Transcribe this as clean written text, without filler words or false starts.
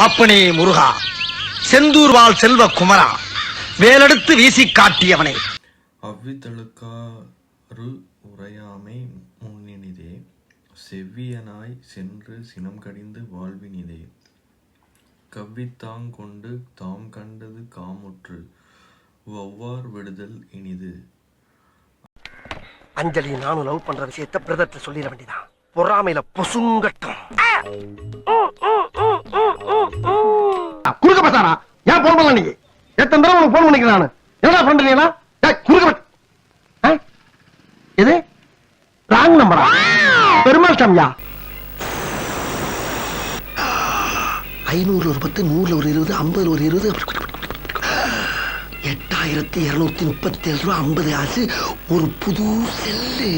அப்பனே முருகா, செந்தூர் வாழ் செல்வ குமரா, வேலெடுத்து வீசி காட்டியவனே. அவ்விதழுக்காறு உரையாமை முன்னினிதே, செவ்வியனாய் சென்று சினம் கடிந்து வாழ்வினிதே, கவ்வித்தாங் கொண்டு தாம் கண்டது காமுற்று வவ்வார் விடுதல் இனிது. அஞ்சலி நானும் லவ் பண்ற விஷயத்தை பிரதர்ட்ட சொல்லிட வேண்டியதான். பொறாமையில பொசுங்கட்டும். குறுக்க பசாரா, ஏன் போன் பண்ணல நீங்க? எத்தனை தடவை உனக்கு போன் பண்ணிக்கிறேன் நானு. என்னடா பண்றீங்களா? குறுக்க எது ராங் நம்பரா? பெருமாள் சாமியா? 500 ஒரு 10, 100 ஒரு 20, 50 ஒரு 20, 8237 ரூபா 50 காசு, ஒரு புது செல்லு.